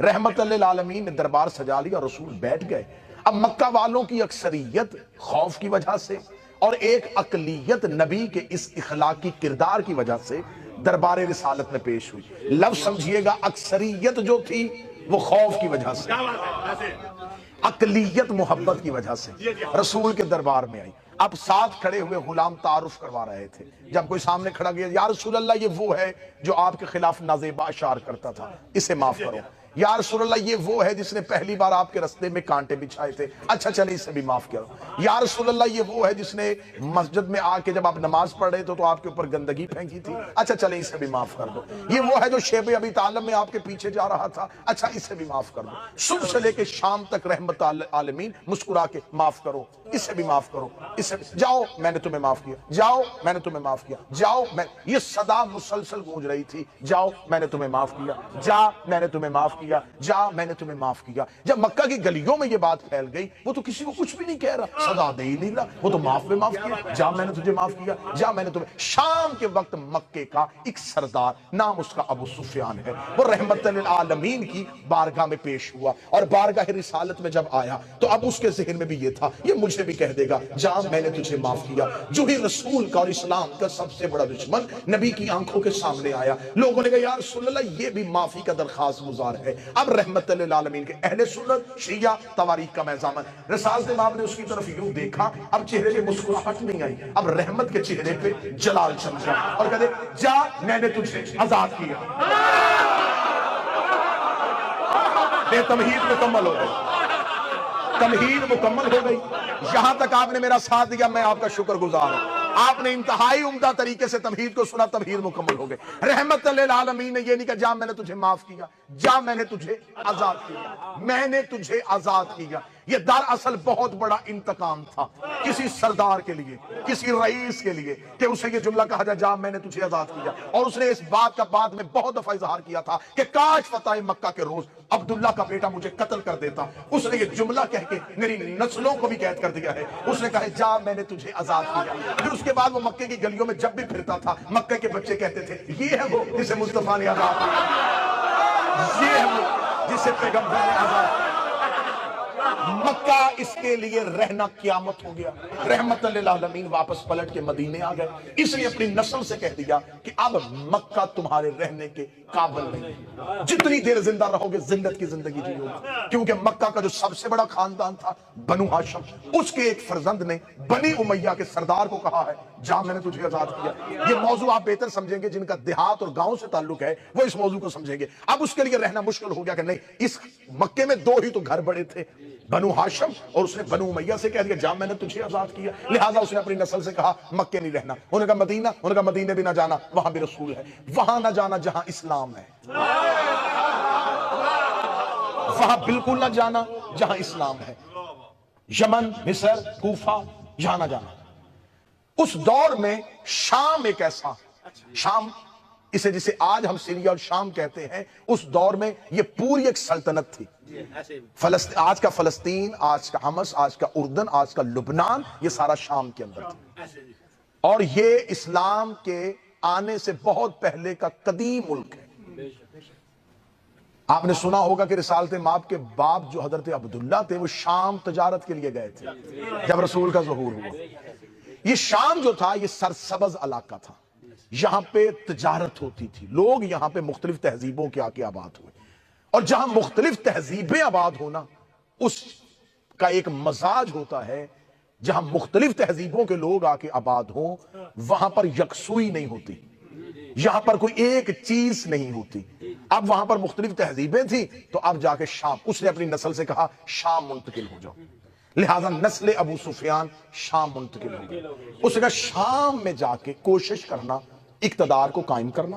رحمت للعالمین نے دربار سجا لیا، رسول بیٹھ گئے۔ اب مکہ والوں کی اکثریت خوف کی وجہ سے اور ایک اقلیت نبی کے اس اخلاقی کردار کی وجہ سے دربار رسالت میں پیش ہوئی۔ لفظ سمجھیے گا، اکثریت جو تھی وہ خوف کی وجہ سے، اقلیت محبت کی وجہ سے رسول کے دربار میں آئی۔ اب ساتھ کھڑے ہوئے غلام تعارف کروا رہے تھے۔ جب کوئی سامنے کھڑا گیا، یا رسول اللہ یہ وہ ہے جو آپ کے خلاف نازیبا اشعار کرتا تھا، اسے معاف کرو۔ یا رسول اللہ یہ وہ ہے جس نے پہلی بار آپ کے رستے میں کانٹے بچھائے تھے، اچھا چلے اسے بھی معاف کرو۔ یا رسول اللہ یہ وہ ہے جس نے مسجد میں آ کے جب آپ نماز پڑھ رہے تھے تو آپ کے اوپر گندگی پھینکی تھی، اچھا چلے اسے بھی معاف کر دو۔ یہ وہ ہے جو شیب ابی طالب میں آپ کے پیچھے جا رہا تھا، اچھا اسے بھی معاف کر دو۔ صبح سے لے کے شام تک رحمت عالمین مسکرا کے معاف کرو، اسے بھی معاف کرو، اسے جاؤ میں نے تمہیں معاف کیا، جاؤ میں نے تمہیں معاف کیا، جاؤ میں، یہ صدا مسلسل گونج رہی تھی، جاؤ میں نے تمہیں معاف کیا، جا میں نے تمہیں معاف کیا، جا میں نے تمہیں معاف کیا۔ جب مکہ کی گلیوں میں یہ بات پھیل گئی، وہ تو کسی کو کچھ بھی نہیں کہہ رہا، صدا دے ہی نہیں رہا، وہ تو معاف میں معاف کیا، جا میں نے تجھے معاف کیا، جا میں نے تمہیں۔ شام کے وقت مکے کا ایک سردار، نام اس کا ابو سفیان ہے، وہ رحمت للعالمین کی بارگاہ میں پیش ہوا، اور بارگاہ رسالت میں جب آیا تو اب اس کے ذہن میں بھی یہ تھا، یہ مجھے بھی کہہ دے گا جا میں نے تجھے معاف کیا۔ جو ہی رسول کا اور اسلام کا سب سے بڑا دشمن نبی کی آنکھوں کے سامنے آیا، لوگوں نے کہا یا رسول اللہ یہ بھی معافی کا درخواست گزار ہے۔ اب رحمت للعالمین کے اہل سنت شیعہ تواریخ کا میزان، رسالت امام نے اس کی طرف یوں دیکھا، اب چہرے پہ مسکراہٹ نہیں آئی، اب رحمت کے چہرے پہ جلال چمکا، اور کہتے جا میں نے تجھے آزاد کیا۔ یہ تمہید مکمل ہو گئی، تمہید مکمل ہو گئی۔ یہاں تک آپ نے میرا ساتھ دیا، میں آپ کا شکر گزار ہوں۔ آپ نے انتہائی عمدہ طریقے سے تمہید کو سنا، تمہید مکمل ہو گئی۔ رحمت للعالمین نے یہ نہیں کہا جا میں نے تجھے معاف کیا، جا میں نے تجھے آزاد کیا، میں نے تجھے آزاد کیا۔ یہ دراصل بہت بڑا انتقام تھا کسی سردار کے لیے، کسی رئیس کے لیے، کہ اسے یہ جملہ کہا جائے جا میں نے تجھے آزاد کیا۔ اور اس نے اس بات کا بعد میں بہت دفعہ اظہار کیا تھا کہ کاش فتح مکہ کے روز عبداللہ کا بیٹا مجھے قتل کر دیتا۔ اس نے یہ جملہ کہہ کے میری نسلوں کو بھی قید کر دیا ہے۔ اس نے کہا جا میں نے تجھے آزاد کیا۔ پھر اس کے بعد وہ مکے کی گلیوں میں جب بھی پھرتا تھا، مکے کے بچے کہتے تھے یہ ہے وہ جسے مصطفیٰ نے آزاد کیا، یہ ہے وہ جسے پیغمبر نے آزاد کیا۔ مکہ اس کے لیے رہنا قیامت ہو گیا۔ رحمت للعالمین واپس پلٹ کے مدینے آ گئے۔ اس نے اپنی نسل سے کہہ دیا کہ اب مکہ تمہارے رہنے کے قابل نہیں، جتنی دیر زندہ رہو گے ذلت کی زندگی جیو گے۔ کیونکہ مکہ کا جو سب سے بڑا خاندان تھا بنو ہاشم، اس کے ایک فرزند نے بنی امیہ کے سردار کو کہا ہے جا میں نے تجھے آزاد کیا۔ یہ موضوع آپ بہتر سمجھیں گے، جن کا دیہات اور گاؤں سے تعلق ہے وہ اس موضوع کو سمجھیں گے۔ اب اس کے لیے رہنا مشکل ہو گیا کہ نہیں، اس مکے میں دو ہی تو گھر بڑے تھے، بنو ہاشم، اور اس نے بنو امیہ سے کہہ دیا جا میں نے تجھے آزاد کیا۔ لہٰذا اس نے اپنی نسل سے کہا مکے نہیں رہنا۔ انہوں نے کہا مدینہ، انہوں نے کہا مدینے بھی نہ جانا، وہاں بھی رسول ہے، وہاں نہ جانا جہاں اسلام ہے، وہاں بالکل نہ جانا جہاں اسلام ہے، یمن، مصر، کوفہ، یہاں نہ جانا۔ اس دور میں شام ایک ایسا، شام اسے جسے آج ہم سیریا اور شام کہتے ہیں، اس دور میں یہ پوری ایک سلطنت تھی۔ آج کا فلسطین، آج کا حمص، آج کا اردن، آج کا لبنان، یہ سارا شام کے اندر تھا، اور یہ اسلام کے آنے سے بہت پہلے کا قدیم ملک ہے۔ آپ نے سنا ہوگا کہ رسالت مآب کے باپ جو حضرت عبداللہ تھے وہ شام تجارت کے لیے گئے تھے جب رسول کا ظہور ہوا۔ یہ شام جو تھا یہ سرسبز علاقہ تھا، یہاں پہ تجارت ہوتی تھی، لوگ یہاں پہ مختلف تہذیبوں کے آ کے آباد ہوئے، اور جہاں مختلف تہذیبیں آباد ہونا اس کا ایک مزاج ہوتا ہے، جہاں مختلف تہذیبوں کے لوگ آ کے آباد ہوں وہاں پر یکسوئی نہیں ہوتی، یہاں پر کوئی ایک چیز نہیں ہوتی۔ اب وہاں پر مختلف تہذیبیں تھیں تو اب جا کے شام، اس نے اپنی نسل سے کہا شام منتقل ہو جاؤ، لہذا نسل ابو سفیان شام منتقل ہو گئی۔ اس نے کہا شام میں جا کے کوشش کرنا اقتدار کو قائم کرنا،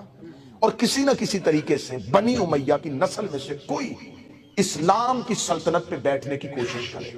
اور کسی نہ کسی طریقے سے بنی امیہ کی نسل میں سے کوئی اسلام کی سلطنت پہ بیٹھنے کی کوشش کرے۔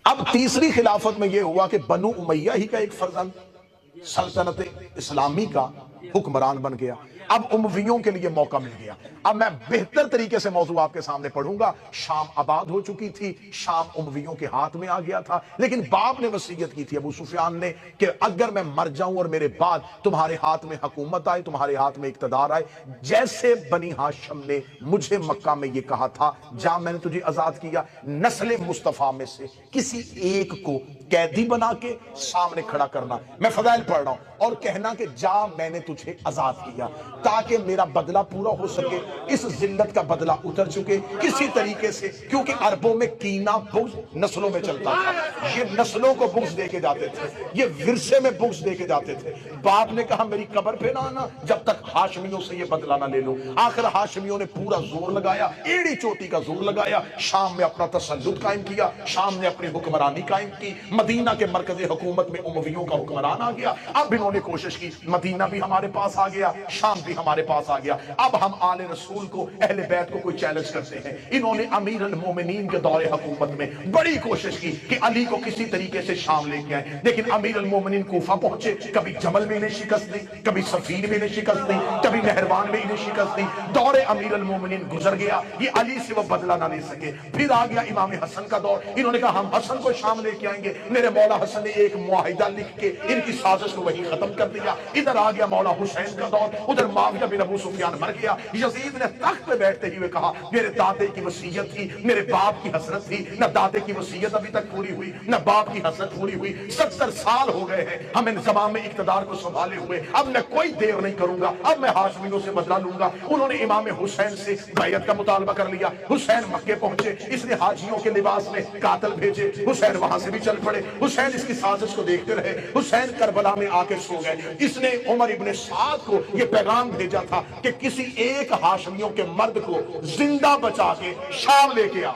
اب تیسری خلافت میں یہ ہوا کہ بنو امیہ ہی کا ایک فرزند سلطنت اسلامی کا حکمران بن گیا۔ اب امویوں کے لیے موقع مل گیا. اب میں بہتر طریقے سے موضوع آپ کے سامنے پڑھوں گا. شام آباد ہو چکی تھی, شام امویوں کے ہاتھ میں آ گیا تھا, لیکن باپ نے وصیت کی تھی ابو سفیان نے کہ اگر میں مر جاؤں اور میرے بعد تمہارے ہاتھ میں حکومت آئے, تمہارے ہاتھ میں اقتدار آئے, جیسے بنی ہاشم نے مجھے مکہ میں یہ کہا تھا, جہاں میں نے تجھے آزاد کیا, نسل مصطفیٰ میں سے کسی ایک کو قیدی بنا کے سامنے کھڑا کرنا. میں فضائل پڑھ رہا ہوں, اور کہنا کہ جا میں نے تجھے آزاد کیا, تاکہ میرا بدلہ پورا ہو سکے, اس ذلت کا بدلہ اتر چکے کسی طریقے سے, کیونکہ عربوں میں کینہ بغض نسلوں میں چلتا تھا. یہ نسلوں کو بغض دے کے جاتے تھے, یہ ورثے میں بغض دے کے جاتے تھے. باپ نے کہا میری قبر پہ نہ آنا جب تک ہاشمیوں سے یہ بدلہ نہ لے لو. آخر ہاشمیوں نے پورا زور لگایا, ایڑی چوٹی کا زور لگایا, شام میں اپنا تسلط قائم کیا, شام نے اپنی حکمرانی قائم کی, مدینہ کے مرکز حکومت میں امویوں کا حکمران آ گیا. اب انہوں نے کوشش کی, مدینہ بھی ہمارے پاس آ گیا, شام بھی ہمارے پاس آ گیا, اب ہم آل رسول کو, اہل بیت کو کوئی چیلنج کرتے ہیں. انہوں نے امیر المومنین کے دور حکومت میں بڑی کوشش کی کہ علی کو کسی طریقے سے شام لے کے آئیں, لیکن امیر المومنین کوفہ پہنچے, کبھی جمل میں انہیں شکست دی, کبھی صفین میں انہیں شکست دی, کبھی نہروان میں انہیں شکست دی. دور امیر المومنین گزر گیا, یہ علی سے وہ بدلہ نہ لے سکے. پھر آ گیا امام حسن کا دور, انہوں نے کہا ہم حسن کو شام لے کے آئیں گے. میرے مولا حسن نے ایک معاہدہ لکھ کے ان کی سازش کو وہی ختم کر دیا. ادھر آ گیا مولا حسین کا دور, ادھر معاویہ بن ابو سفیان مر گیا. یزید نے تخت پہ بیٹھتے ہوئے کہا میرے دادے کی وصیت تھی, میرے باپ کی حسرت تھی, نہ دادے کی وصیت ابھی تک پوری ہوئی, نہ باپ کی حسرت پوری ہوئی. 70 سال ہو گئے ہیں ہمیں زمان میں اقتدار کو سنبھالے ہوئے, اب میں کوئی دیر نہیں کروں گا, اب میں ہاشمیوں سے بدلہ لوں گا. انہوں نے امام حسین سے بیعت کا مطالبہ کر لیا. حسین مکے پہنچے, اس نے حاجیوں کے لباس میں قاتل بھیجے, حسین وہاں سے بھی چل پڑے. حسین اس کی سازش کو دیکھتے رہے, حسین کربلا میں آ کے سو گئے. اس نے عمر ابن سعد کو یہ پیغام بھیجا تھا کہ کسی ایک ہاشمیوں کے مرد کو زندہ بچا کے شام لے کے آ.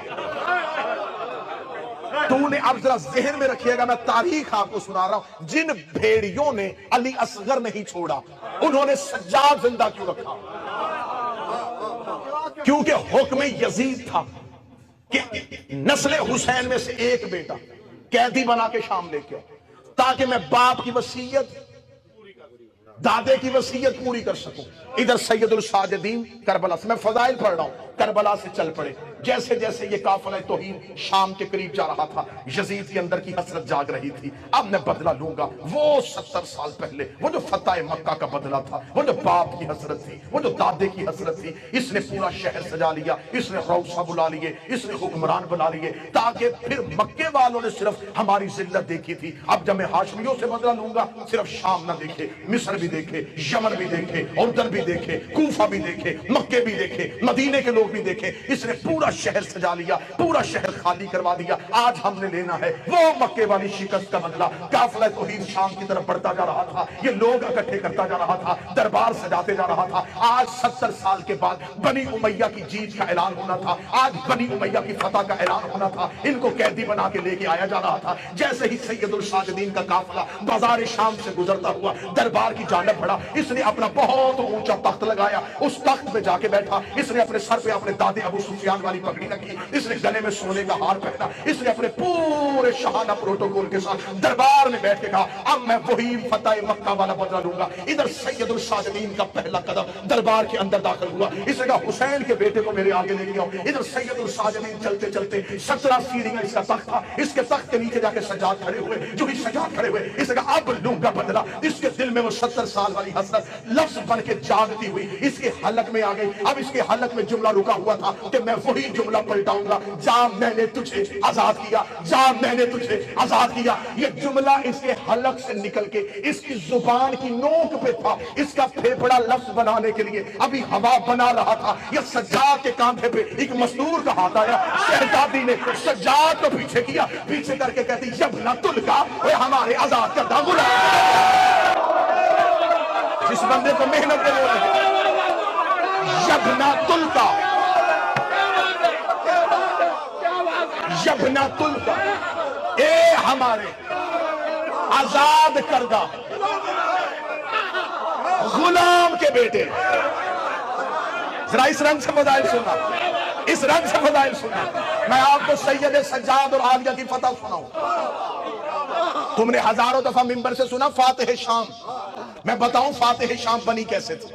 تو نے اب ذرا ذہن میں رکھیے گا, میں تاریخ آپ کو سنا رہا ہوں, جن بھیڑیوں نے علی اصغر نہیں چھوڑا, انہوں نے سجاد زندہ کیوں رکھا؟ کیونکہ حکم یزید تھا کہ نسل حسین میں سے ایک بیٹا قیدی بنا کے شام لے کے, تاکہ میں باپ کی وصیت, دادے کی وصیت پوری کر سکوں. ادھر سید الساجدین کربلا سے, میں فضائل پڑھ رہا ہوں, کربلا سے چل پڑے. جیسے جیسے یہ قافلہ توحید شام کے قریب جا رہا تھا, یزید کے اندر کی حسرت جاگ رہی تھی, اب میں بدلہ لوں گا. وہ 70 سال پہلے وہ جو فتح مکہ کا بدلہ تھا, وہ جو باپ کی حسرت تھی, وہ جو دادے کی حسرت تھی, اس نے پورا شہر سجا لیا, اس نے روسا بلا لیے, اس نے حکمران بنا لیے, تاکہ پھر مکے والوں نے صرف ہماری ذلت دیکھی تھی. اب جب میں ہاشمیوں سے بدلہ لوں گا, صرف شام نہ دیکھے, مصر بھی دیکھے, یمن بھی دیکھے, اردن بھی دیکھے, کوفہ بھی دیکھے, مکے بھی دیکھے, مدینے کے لوگ بھی دیکھے. اس نے پورا شہر سجا لیا, پورا شہر خالی کروا دیا. آج ہم نے لینا ہے وہ مکے والی شکست کا بدلہ. قافلہ توحید شام کی طرف بڑھتا جا رہا تھا, یہ لوگ اکٹھے کرتا جا رہا تھا, دربار سجاتے جا رہا تھا. آج 70 سال کے بعد بنی امیہ کی جیت کا اعلان ہونا تھا, آج بنی امیہ کی فتح کا اعلان ہونا تھا. ان کو قیدی بنا کے لے کے آیا جا رہا تھا. جیسے ہی سید الساجدین کا قافلہ بازار شام سے گزرتا ہوا دربار کی جانب بڑھا, اس نے اپنا بہت اونچا تخت لگایا, اس تخت پہ جا کے بیٹھا. اس نے اپنے سر پہ اپنے دادے ابو سفیان والی پگڑی رکھی, اس نے گلے میں سونے کا ہار پہنا, اس نے اپنے پورے شاہانہ پروٹوکول کے ساتھ دربار میں بیٹھ کے کہا اب میں وہی فتح مکہ والا بدلہ لوں گا. ادھر سید الساجدین کا پہلا قدم دربار کے اندر داخل ہوا, اس نے کہا حسین کے بیٹے کو میرے آگے لے کے آؤ. ادھر سید الساجدین چلتے چلتے 17 سیڑھیاں اس کا تخت تھا, اس کے تخت کے نیچے جا کے سجاد کھڑے ہوئے. جو ہی سجاد کھڑے ہوئے, اس نے کہا اب لوں گا بدلہ. اس کے دل میں وہ 70 سال والی حسرت لفظ بن کے جاگتی ہوئی اس کے حلق میں آ گئی. اب اس کے حلق میں جملہ رکا ہوا تھا کہ میں وہی جملہ پلٹاؤں گا, جا میں نے تجھے آزاد کیا, جا میں نے تجھے آزاد کیا. یہ جملہ اس کے حلق سے نکل کے اس کی زبان کی نوک پہ تھا, اس کا پھیپڑا لفظ بنانے کے لیے ابھی ہوا بنا رہا تھا. یہ سجاد کے کاندھے پہ ایک مزدور کا ہاتھ آیا, شہزادی نے سجاد کو پیچھے کیا, پیچھے کر کے کہتی یبنہ تلکا, اے ہمارے آزاد کردہ غلام. جس بندے کو محنت دے رہے ہیں, یبنہ تلکا, یبنہ تلکا, اے ہمارے آزاد کردہ غلام کے بیٹے. ذرا اس رنگ سے فضائل سننا, اس رنگ سے فضائل سننا. میں آپ کو سید سجاد اور عالیہ کی فتح سناؤں. تم نے ہزاروں دفعہ ممبر سے سنا فاتح شام, میں بتاؤں فاتح شام بنی کیسے تھی.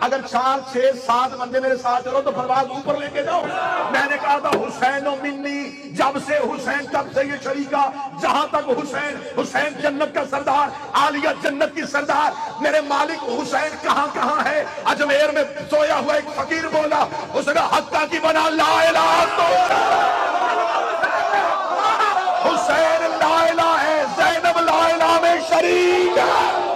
اگر 4 6 7 بندے میرے ساتھ چلو تو پرواز اوپر لے کے جاؤ. میں نے کہا تھا حسین و منی، جب سے حسین تب سے یہ شریکہ، جہاں تک حسین جنت کا سردار، عالیہ جنت کی سردار. میرے مالک حسین کہاں کہاں ہے؟ اجمیر میں سویا ہوا ایک فقیر بولا، اس نے کہا حقہ کی بنا لا الہ تو حسین لا الہ ہے، زینب لا الہ میں شریک ہے.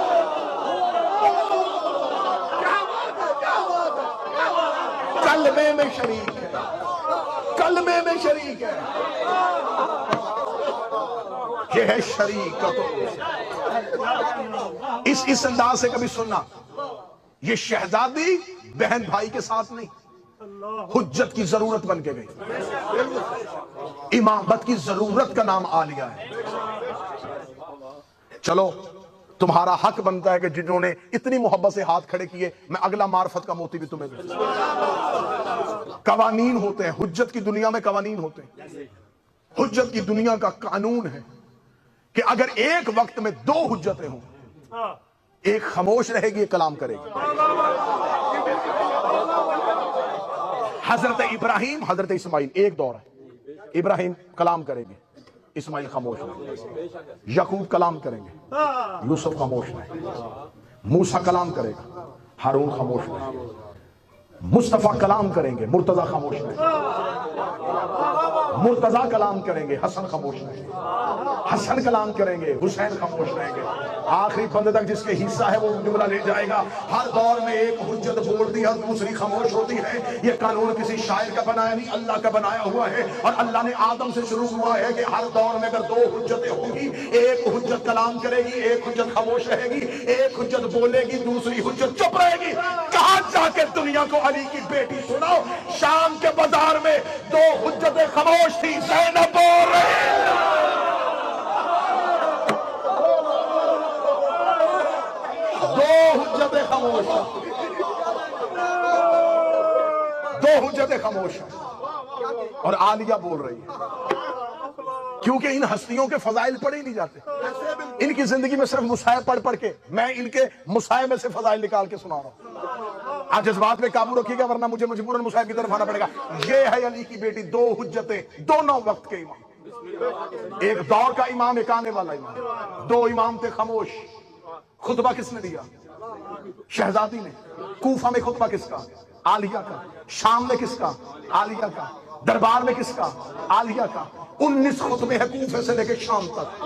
کلمے میں شریک ہے، کلمے میں شریک ہے. یہ ہے شریکت. اس انداز سے کبھی سننا، یہ شہزادی بہن بھائی کے ساتھ نہیں، حجت کی ضرورت بن کے گئی. امامت کی ضرورت کا نام عالیہ ہے. چلو تمہارا حق بنتا ہے کہ جنہوں نے اتنی محبت سے ہاتھ کھڑے کیے، میں اگلا معرفت کا موتی بھی تمہیں دوں. قوانین ہوتے ہیں، حجت کی دنیا میں قوانین ہوتے ہیں. حجت کی دنیا کا قانون ہے کہ اگر ایک وقت میں 2 حجتیں ہوں، ایک خاموش رہے گی، ایک کلام کرے گی. حضرت ابراہیم، حضرت اسماعیل ایک دور ہے. ابراہیم کلام کرے گی، اسماعیل خاموش رہے. یعقوب کلام کریں گے، یوسف خاموش رہے. موسیٰ کلام کرے گا، ہارون خاموش رہے. مصطفیٰ کلام کریں گے، مرتضیٰ خاموش رہے. مرتضیٰ کلام کریں گے، حسن خاموش رہیں گے. حسن کلام کریں گے، حسین خاموش رہیں گے. آخری بندے تک جس کے حصہ ہے وہ جملہ لے جائے گا. ہر دور میں ایک حجت بولتی ہے، دوسری خاموش ہوتی ہے. یہ قانون کسی شاعر کا بنایا نہیں، اللہ کا بنایا ہوا ہے. اور اللہ نے آدم سے شروع ہوا ہے کہ ہر دور میں اگر 2 حجتیں ہوں گی، ایک حجت کلام کرے گی، ایک حجت خاموش رہے گی. ایک حجت بولے گی، دوسری حجت چپ رہے گی. کہاں جا کے دنیا کو علی کی بیٹی سناؤ؟ شام کے بازار میں 2 حجتیں خاموش تھی، زینب بول رہی. 2 حجتیں خاموش، 2 حجتیں خاموش اور عالیہ بول رہی ہے. کیونکہ ان ہستیوں کے فضائل پڑھے ہی نہیں جاتے. ان کی زندگی میں صرف مصائب پڑھ پڑھ کے میں ان کے مصائب میں سے فضائل نکال کے سنا رہا ہوں. آج اس بات پہ قابو رکھیے گا ورنہ مجھے مجبوراً مصائب کی طرف آنا پڑے گا. یہ ہے علی کی بیٹی، 2 حجتیں، دونوں وقت کے امام. ایک دور کا امام، ایک آنے والا امام. 2 امام تھے خاموش. خطبہ کس نے دیا؟ شہزادی نے. کوفہ میں خطبہ کس کا؟ عالیہ کا. شام میں کس کا؟ عالیہ کا. دربار میں کس کا؟ عالیہ کا. 19 خطبے ہیں کوفے سے لے کے شام تک،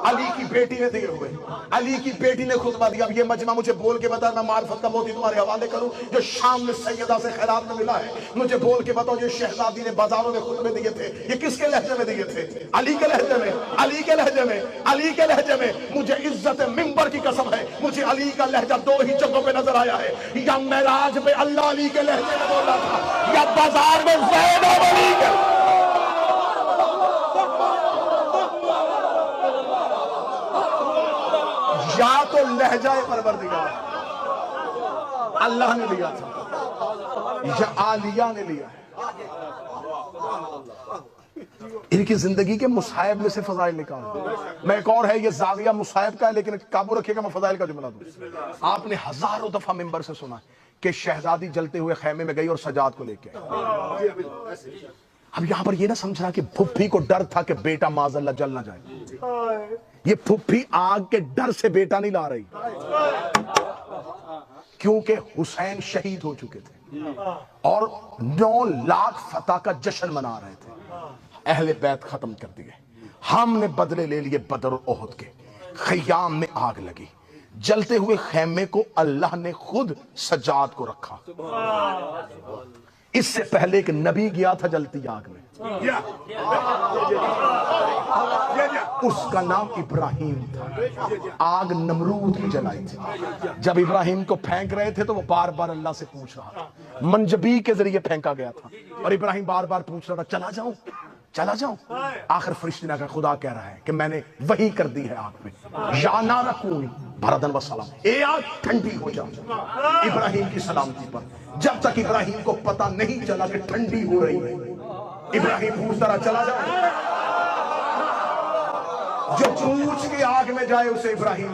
علی کی بیٹی نے دیے ہوئے. علی کی بیٹی نے خطبہ دیا. اب یہ مجمع مجھے بول کے بتا، میں معرفت کا موتی تمہارے حوالے کروں. جو شام میں سیدہ سے خیرات میں ملا ہے، مجھے بول کے بتاؤ، جو شہزادی نے بازاروں میں خطبے دیے تھے، یہ کس کے لہجے میں دیے تھے؟ علی کے لہجے میں، علی کے لہجے میں، علی کے لہجے میں. مجھے عزت ممبر کی قسم ہے، مجھے علی کا لہجہ 2 ہی جگہوں پہ نظر آیا ہے. یا معراج پہ اللہ علی کے لہجے میں بولا تھا، یا بازار میں زینب علی کے. یا تو لہجہ پروردگار اللہ نے لیا تھا، یا عالیہ نے لیا ہے. ان کی زندگی کے مصائب میں سے فضائل نکال دو. میں ایک اور ہے، یہ زاویہ مصائب کا ہے، لیکن قابو رکھیے گا میں فضائل کا جملہ دوں. آپ نے ہزاروں دفعہ ممبر سے سنا کہ شہزادی جلتے ہوئے خیمے میں گئی اور سجاد کو لے کے آئی. اب یہاں پر یہ نہ سمجھ رہا کہ پھپھی کو ڈر تھا کہ بیٹا معاذ اللہ جل نہ جائے. یہ پھپھی آگ کے ڈر سے بیٹا نہیں لا رہی، کیونکہ حسین شہید ہو چکے تھے اور 9 لاکھ فتح کا جشن منا رہے تھے. اہل بیت ختم کر دیے. ہم نے بدلے لے لیے بدر اور احد کے. خیام میں آگ لگی، جلتے ہوئے خیمے کو اللہ نے خود سجاد کو رکھا. اس سے پہلے ایک نبی گیا تھا جلتی آگ میں، اس کا نام ابراہیم تھا. آگ نمرود کی جلائی تھی. جب ابراہیم کو پھینک رہے تھے تو وہ بار بار اللہ سے پوچھ رہا تھا. منجبی کے ذریعے پھینکا گیا تھا اور ابراہیم بار بار پوچھ رہا تھا چلا جاؤں چلا جاؤں. آخر فرشتے نے کہا خدا کہہ رہا ہے کہ میں نے وحی کر دی ہے آگ میں، یا نار کونی بردن و سلام، اے آگ ٹھنڈی ہو جا ابراہیم کی سلامتی پر. جب تک ابراہیم کو پتا نہیں چلا کہ ٹھنڈی ہو رہی ہے، ابراہیم پوچھتا رہا چلا جاؤ. جو پوچھ کے آگ میں جائے اسے ابراہیم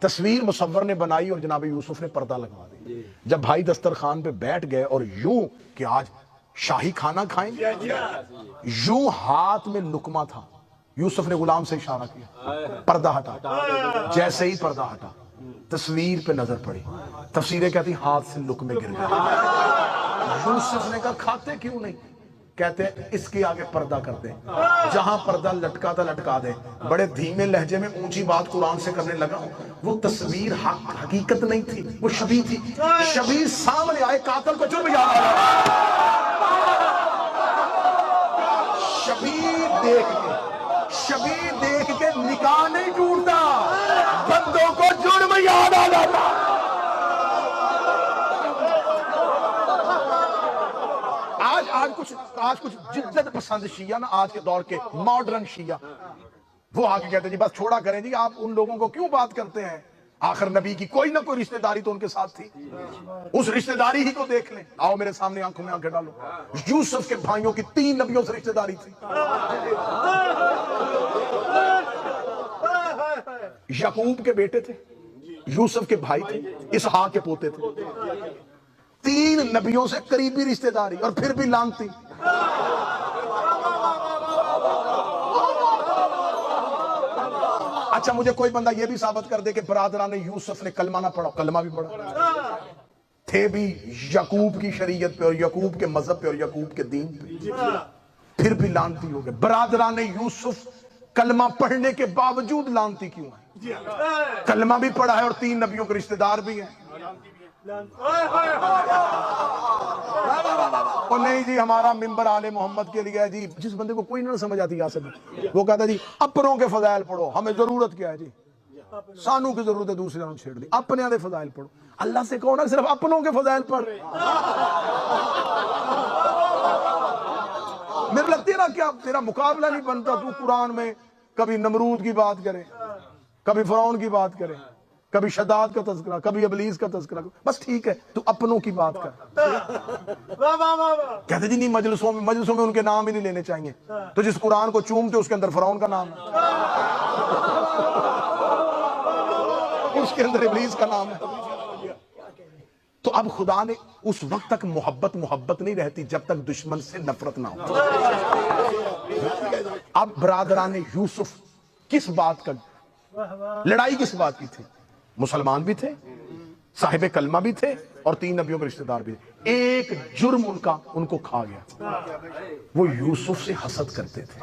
تصویر مصور نے بنائی اور جناب یوسف نے پردہ لگوا دی. جب بھائی دسترخوان پہ بیٹھ گئے اور یوں کہ آج شاہی کھانا کھائیں گے, یوں ہاتھ میں لقمہ تھا, یوسف نے غلام سے اشارہ کیا, پردہ ہٹا. جیسے ہی پردہ ہٹا تصویر پہ نظر پڑی, تفسیریں کہتی ہاتھ سے لقمے گر گئے. یوسف نے کہا کھاتے کیوں نہیں؟ کہتے ہیں اس کے آگے پردہ کر دیں, جہاں پردہ لٹکا تھا لٹکا دیں. بڑے دھیمے لہجے میں اونچی بات قرآن سے کرنے لگا. وہ تصویر حقیقت نہیں تھی, وہ شبیہ تھی. شبیہ سامنے آئے, قاتل کو جرم یاد آیا. شبیہ دیکھ کے نکاح نہیں ٹوٹتا, بندوں کو جرم یاد آ جاتا. آج کچھ جدت پسند شیعہ نا, آج کے دور کے ماڈرن شیعہ, وہ آگے کہتے ہیں جی بس چھوڑا کریں جی, آپ ان لوگوں کو کیوں بات کرتے ہیں, آخر نبی کی کوئی نہ کوئی رشتہ داری تو ان کے ساتھ تھی, اس رشتہ داری ہی کو دیکھ لیں. آؤ میرے سامنے آنکھوں میں آنکھیں ڈالو. یوسف کے بھائیوں کی 3 نبیوں سے رشتہ داری تھی. یعقوب کے بیٹے تھے, یوسف کے بھائی تھے, اسحاق کے پوتے تھے. 3 نبیوں سے قریبی رشتہ داری, اور پھر بھی لانتی. اچھا مجھے کوئی بندہ یہ بھی ثابت کر دے کہ برادران یوسف نے کلمہ نہ پڑھا. کلمہ بھی پڑھا, تھے بھی یعقوب کی شریعت پہ اور یعقوب کے مذہب پہ اور یعقوب کے دین پہ, پھر بھی لانتی ہو گئے. برادران یوسف کلمہ پڑھنے کے باوجود لانتی کیوں ہیں؟ کلمہ بھی پڑھا ہے اور 3 نبیوں کے رشتہ دار بھی ہیں. اور نہیں جی ہمارا ممبر آل محمد کے لیے ہے جی. جس بندے کو کوئی نہ سمجھ آتی یاسر, وہ کہتا ہے جی اپنوں کے فضائل پڑھو, ہمیں ضرورت کیا ہے جی, سانوں کی ضرورت ہے دوسرے نے چھیڑ دی. اپنے آدھے فضائل پڑھو. اللہ سے کہو نا صرف اپنوں کے فضائل پڑھ. میرے لگتی ہے نا کیا تیرا مقابلہ نہیں بنتا, تو قرآن میں کبھی نمرود کی بات کرے, کبھی فرعون کی بات کرے, کبھی شداد کا تذکرہ, کبھی ابلیس کا تذکرہ. بس ٹھیک ہے تو اپنوں کی بات کر. کہتے جی نہیں مجلسوں میں ان کے نام ہی نہیں لینے چاہیے. تو جس قرآن کو چومتے اس کے اندر فرعون کا نام ہے, اس کے اندر ابلیس کا نام ہے. تو اب خدا نے اس وقت تک محبت نہیں رہتی جب تک دشمن سے نفرت نہ ہو. اب برادران یوسف کس بات کا لڑائی کس بات کی تھی؟ مسلمان بھی تھے, صاحب کلمہ بھی تھے, اور 3 نبیوں کے رشتہ دار بھی تھے. ایک جرم ان کو کھا گیا. وہ یوسف سے حسد کرتے تھے,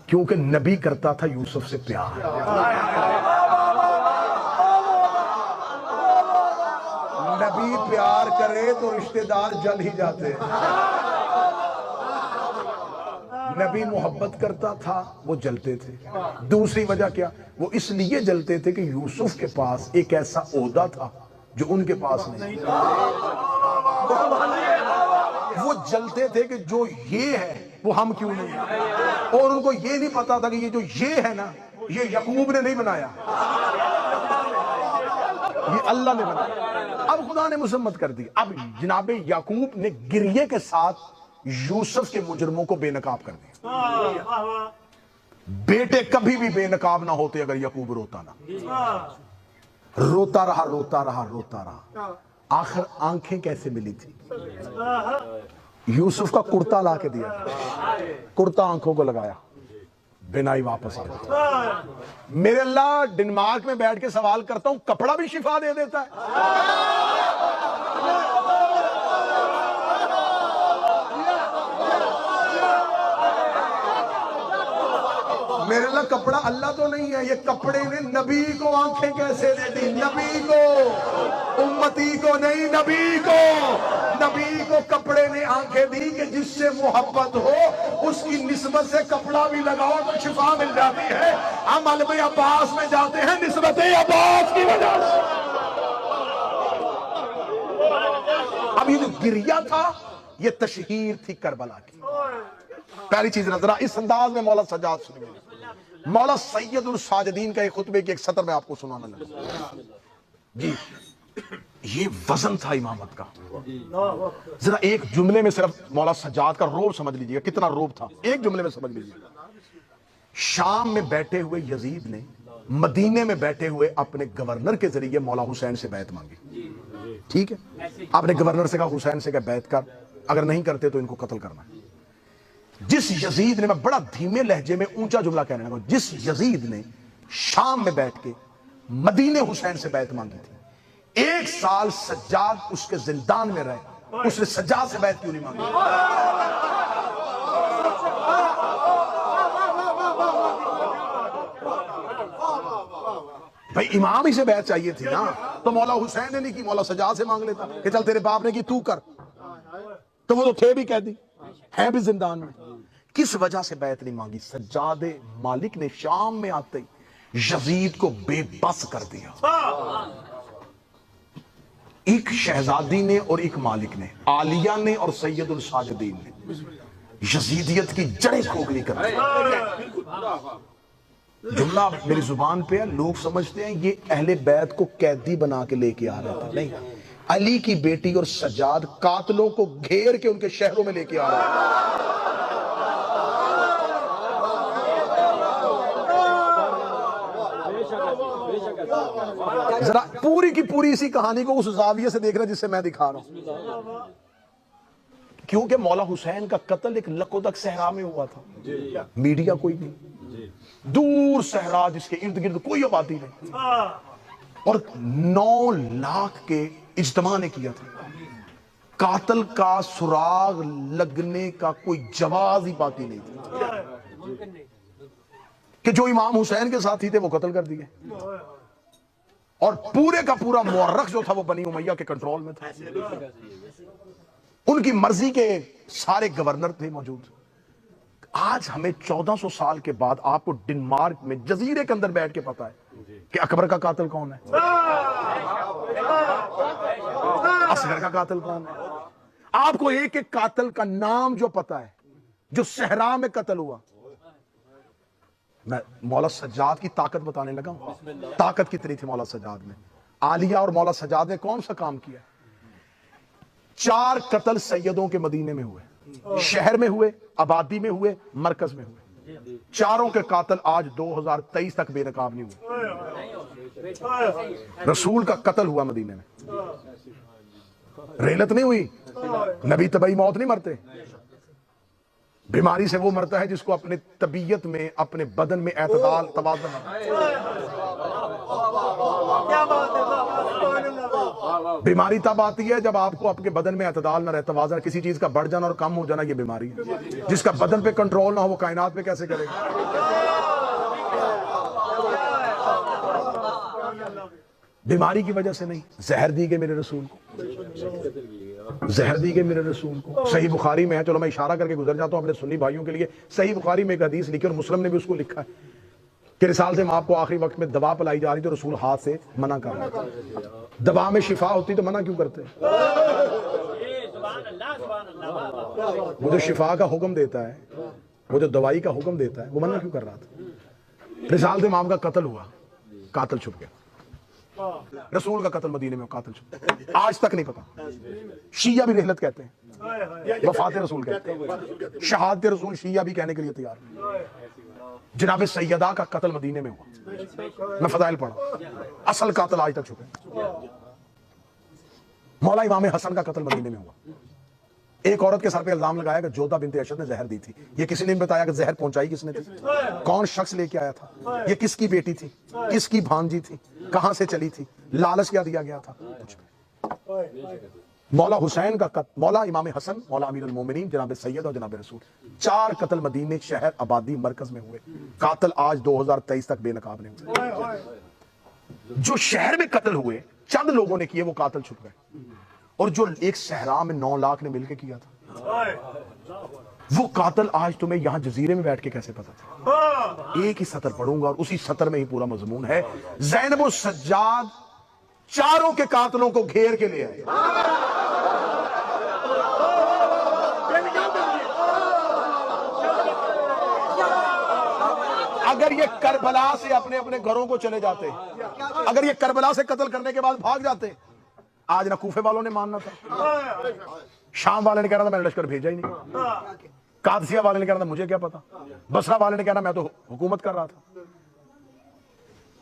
کیونکہ نبی کرتا تھا یوسف سے پیار. نبی پیار کرے تو رشتہ دار جل ہی جاتے ہیں. نبی محبت کرتا تھا, وہ جلتے تھے. دوسری وجہ کیا؟ وہ اس لیے جلتے تھے کہ یوسف کے پاس ایک ایسا عہدہ تھا جو ان کے پاس نہیں. وہ جلتے تھے کہ جو یہ ہے وہ ہم کیوں نہیں. اور ان کو یہ نہیں پتا تھا کہ یہ جو یہ ہے نا, یہ یعقوب نے نہیں بنایا, یہ اللہ نے بنایا. اب خدا نے مذمت کر دی. اب جناب یعقوب نے گریے کے ساتھ یوسف کے مجرموں کو بے نقاب کر دیا. بیٹے کبھی بھی بے نقاب نہ ہوتے اگر یعقوب روتا نہ. روتا رہا. آخر آنکھیں کیسے ملی تھی؟ یوسف کا کرتا لا کے دیا, کرتا آنکھوں کو لگایا, بینائی واپس آ گئی. میرے اللہ ڈنمارک میں بیٹھ کے سوال کرتا ہوں, کپڑا بھی شفا دے دیتا ہے؟ میرے اللہ کپڑا اللہ تو نہیں ہے, یہ کپڑے نے نبی کو آنکھیں کیسے دے دی؟ نبی کو, امتی کو نہیں, نبی کو کپڑے نے آنکھیں دی کہ جس سے محبت ہو اس کی نسبت سے کپڑا بھی لگاؤ تو شفا مل جاتی ہے. ہم علم عباس میں جاتے ہیں نسبت عباس کی وجہ سے. اب یہ جو گریہ تھا یہ تشہیر تھی کربلا کی. پہلی چیز ذرا اس انداز میں مولا سجاد سنیے. مولا سید الساجدین کا ایک خطبے کی ایک سطر میں آپ کو سنانا لگا جی. یہ وزن تھا امامت کا. ذرا ایک جملے میں صرف مولا سجاد کا روب سمجھ لیجیے گا, کتنا روب تھا, ایک جملے میں سمجھ لیجیے گا. شام میں بیٹھے ہوئے یزید نے مدینے میں بیٹھے ہوئے اپنے گورنر کے ذریعے مولا حسین سے بیعت مانگی. ٹھیک ہے, آپ نے گورنر سے کہا حسین سے کہ بیعت کر, اگر نہیں کرتے تو ان کو قتل کرنا ہے. جس یزید نے, میں بڑا دھیمے لہجے میں اونچا جملہ کہنے لگا, جس یزید نے شام میں بیٹھ کے مدینے حسین سے بیعت مانگی تھی, 1 سال سجاد اس کے زندان میں رہے, اس نے سجاد سے بیعت کیوں نہیں مانگی؟ بھائی امام ہی سے بیعت چاہیے تھی نا, تو مولا حسین نے نہیں کی, مولا سجاد سے مانگ لیتا کہ چل تیرے باپ نے کی تو کر, تو وہ تو تھے بھی قیدی, ہیں بھی زندان میں. کس وجہ سے بیعت نہیں مانگی؟ سجاد مالک نے شام میں آتے ہی یزید کو بے بس کر دیا. ایک شہزادی نے اور ایک مالک نے, عالیہ نے اور سید الساجدین نے یزیدیت کی جڑیں کھوکھلی کر دی. جملہ میری زبان پہ ہے, لوگ سمجھتے ہیں یہ اہل بیت کو قیدی بنا کے لے کے آ رہا تھا, نہیں, علی کی بیٹی اور سجاد قاتلوں کو گھیر کے ان کے شہروں میں لے کے آ رہا تھا. ذرا پوری کی پوری اسی کہانی کو اس زاویے سے دیکھ رہا جس سے میں دکھا رہا ہوں, کیونکہ مولا حسین کا قتل ایک لکودک صحرا میں ہوا تھا, میڈیا کوئی نہیں, دور صحرا جس کے ارد گرد کوئی آبادی نہیں, اور 9 لاکھ کے اجتماع نے کیا تھا. قاتل کا سراغ لگنے کا کوئی جواز ہی باقی نہیں تھا کہ جو امام حسین کے ساتھی تھے وہ قتل کر دیے, اور پورے کا پورا مورخ جو تھا وہ بنی امیہ کے کنٹرول میں تھا. ان کی مرضی کے سارے گورنر تھے موجود. آج ہمیں 1400 سال کے بعد آپ کو ڈنمارک میں جزیرے کے اندر بیٹھ کے پتا ہے کہ اکبر کا قاتل کون ہے, اصغر کا قاتل کون ہے. آپ کو ایک ایک قاتل کا نام جو پتا ہے جو صحرا میں قتل ہوا. میں مولا سجاد کی طاقت بتانے لگا ہوں, طاقت کتنی تھی مولا سجاد میں. عالیہ اور مولا سجاد نے کون سا کام کیا؟ 4 قتل سیدوں کے مدینے میں ہوئے, شہر میں ہوئے, آبادی میں ہوئے, مرکز میں ہوئے. چاروں کے قاتل آج 2023 تک بے نقاب نہیں ہوئے. رسول کا قتل ہوا مدینے میں, ریلت نہیں ہوئی, نبی طبعی موت نہیں مرتے. بیماری سے وہ مرتا ہے جس کو اپنے طبیعت میں, اپنے بدن میں اعتدال توازن ہے. بیماری تب آتی ہے جب آپ کو آپ کے بدن میں اعتدال نہ رہے, توازن, کسی چیز کا بڑھ جانا اور کم ہو جانا, یہ بیماری ہے. جس کا بدن پہ کنٹرول نہ ہو وہ کائنات پہ کیسے کرے گا؟ بیماری کی وجہ سے نہیں, زہر دی گئے میرے رسول کو, زہر دی گئے میرے رسول کو. صحیح بخاری میں ہے, چلو میں اشارہ کر کے گزر جاتا ہوں اپنے سنی بھائیوں کے لیے. صحیح بخاری میں ایک حدیث لکھی, اور مسلم نے بھی اس کو لکھا ہے کہ رسال سے آپ کو آخری وقت میں دوا پلائی جا رہی تو رسول ہاتھ سے منع کر رہا تھا. دوا میں شفا ہوتی تو منع کیوں کرتے؟ وہ جو شفا کا حکم دیتا ہے, وہ جو دوائی کا حکم دیتا ہے, وہ منع کیوں کر رہا تھا؟ رسال سے آپ کا قتل ہوا, قاتل چھپ گیا. رسول کا قتل مدینے میں, قاتل چھپ گیا. آج تک نہیں پتا. شیعہ بھی رحلت کہتے ہیں, وفات رسول کہتے ہیں, شہادت رسول شیعہ بھی کہنے کے لیے تیار ہیں. جناب سیدہ کا قتل مدینے میں ہوا, میں فضائل پڑھا, اصل قاتل آج تک چھپے. مولا امام حسن کا قتل مدینے میں ہوا. ایک عورت کے سر پہ الزام لگایا کہ جودہ بنت اشد نے زہر دی تھی. یہ کسی نے بتایا کہ زہر پہنچائی کس نے تھی, کون شخص لے کے آیا تھا, یہ کس کی بیٹی تھی, کس کی بھانجی تھی, کہاں سے چلی تھی, لالچ کیا دیا گیا تھا. مولا حسین کا قتل, مولا امام حسن, مولا امیر المومنین جناب سید اور جناب رسول, 4 قتل مدینے, شہر, آبادی, مرکز میں ہوئے. قاتل آج 2023 تک بے نقاب نہیں ہوئے. جو شہر میں قتل ہوئے چند لوگوں نے کیے, وہ قاتل چھپ گئے. اور جو ایک صحرا میں 9 لاکھ نے مل کے کیا تھا, وہ قاتل آج تمہیں یہاں جزیرے میں بیٹھ کے کیسے پتا تھا؟ ایک ہی سطر پڑھوں گا اور اسی سطر میں ہی پورا مضمون ہے. زینب و سجاد چاروں کے قاتلوں کو گھیر کے لے آئے. اگر یہ کربلا سے اپنے اپنے گھروں کو چلے جاتے, اگر یہ کربلا سے قتل کرنے کے بعد بھاگ جاتے, آج نہ کوفے والوں نے ماننا تھا, شام والے نے کہہ رہا تھا میں نے لشکر بھیجا ہی نہیں, قادسیہ والے نے کہہ رہا تھا مجھے کیا پتا, بصرہ والے نے کہہ رہا میں تو حکومت کر رہا تھا.